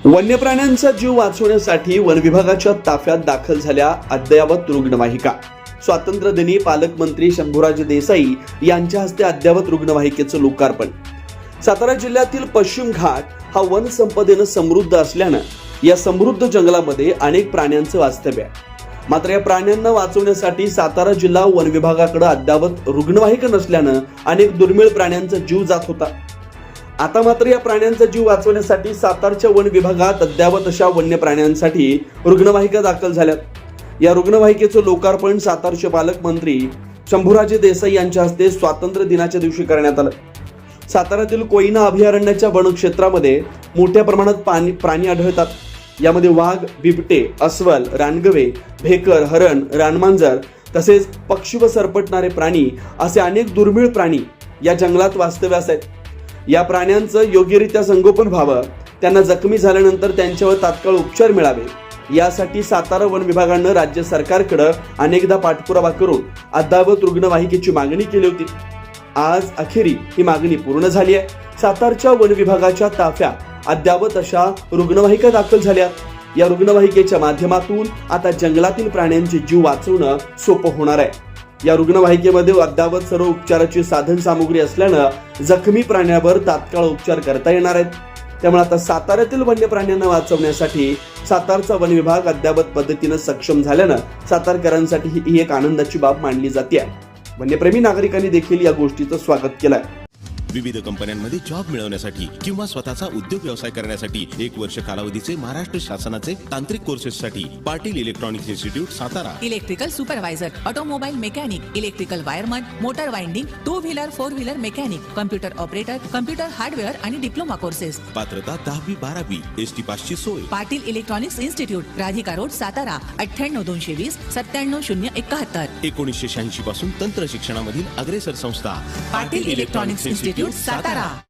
वन्य प्राण्यांचा जीव वाचवण्यासाठी वन विभागाच्या ताफ्यात दाखल झाल्या अद्ययावत रुग्णवाहिका। स्वातंत्र्यदिनी पालकमंत्री शंभूराज देसाई यांच्या हस्ते अद्ययावत रुग्णवाहिकेचं लोकार्पण। सातारा जिल्ह्यातील पश्चिम घाट हा वन संपदेने समृद्ध असल्यानं या समृद्ध जंगलामध्ये अनेक प्राण्यांचं वास्तव्य आहे। मात्र या प्राण्यांना वाचवण्यासाठी सातारा जिल्हा वन विभागाकडे अद्ययावत रुग्णवाहिका नसल्यानं अनेक दुर्मिळ प्राण्यांचा जीव जात होता। आता मात्र या प्राण्यांचा जीव वाचवण्यासाठी सातारच्या वन विभागात अद्ययावत अशा वन्य प्राण्यांसाठी रुग्णवाहिका दाखल झाल्यात। या रुग्णवाहिकेचं लोकार्पण सातारचे पालकमंत्री शंभूराजे देसाई यांच्या हस्ते स्वातंत्र्य दिनाच्या दिवशी करण्यात आलं। साताऱ्यातील कोयना अभयारण्याच्या वनक्षेत्रामध्ये मोठ्या प्रमाणात प्राणी आढळतात। यामध्ये वाघ, बिबटे, अस्वल, रानगवे, भेकर, हरण, रानमांजर तसेच पक्षी व सरपटणारे प्राणी असे अनेक दुर्मिळ प्राणी या जंगलात वास्तव्यास आहेत। या प्राण्यांचं योग्यरित्या संगोपन व्हावं, त्यांना जखमी झाल्यानंतर त्यांच्यावर तात्काळ उपचार मिळावे यासाठी सातारा वन विभागानं राज्य सरकारकडे अनेकदा पाठपुरावा करून अद्ययावत रुग्णवाहिकेची मागणी केली होती। आज अखेरी ही मागणी पूर्ण झाली आहे। सातारच्या वन विभागाच्या ताफ्यात अद्ययावत अशा रुग्णवाहिका दाखल झाल्यात। या रुग्णवाहिकेच्या माध्यमातून आता जंगलातील प्राण्यांचे जीव वाचवणं सोपं होणार आहे। या रुग्णवाहिकेमध्ये अद्ययावत सर्व उपचाराची साधन सामुग्री असल्यानं जखमी प्राण्यावर तात्काळ उपचार करता येणार आहेत। त्यामुळे आता साताऱ्यातील वन्य प्राण्यांना वाचवण्यासाठी सातारचा वन विभाग अद्ययावत पद्धतीनं सक्षम झाल्यानं सातारकरांसाठी ही एक आनंदाची बाब मानली जाते। वन्यप्रेमी नागरिकांनी देखील या गोष्टीचं स्वागत केलंय। विविध कंपन्यांमध्ये जॉब मिळवण्यासाठी किंवा स्वतःचा उद्योग व्यवसाय करण्यासाठी 1 वर्ष कालावधीचे महाराष्ट्र शासनाचे तांत्रिक कोर्सेससाठी Patil electronics institute Satara. Electrical supervisor, automobile mechanic, electrical wireman, motor winding, 2 wheeler 4 wheeler mechanic, computer operator, computer hardware आणि डिप्लोमा कोर्सेस। पात्रता 10वी 12वी एसटी पासची सोय। Patil electronics institute, Radhika road, Satara 98 220 97 071। 1986 पासून तंत्र शिक्षणामधील अग्रेसर संस्था पाटील इलेक्ट्रॉनिक्स इन्स्टिट्यूट सातारा।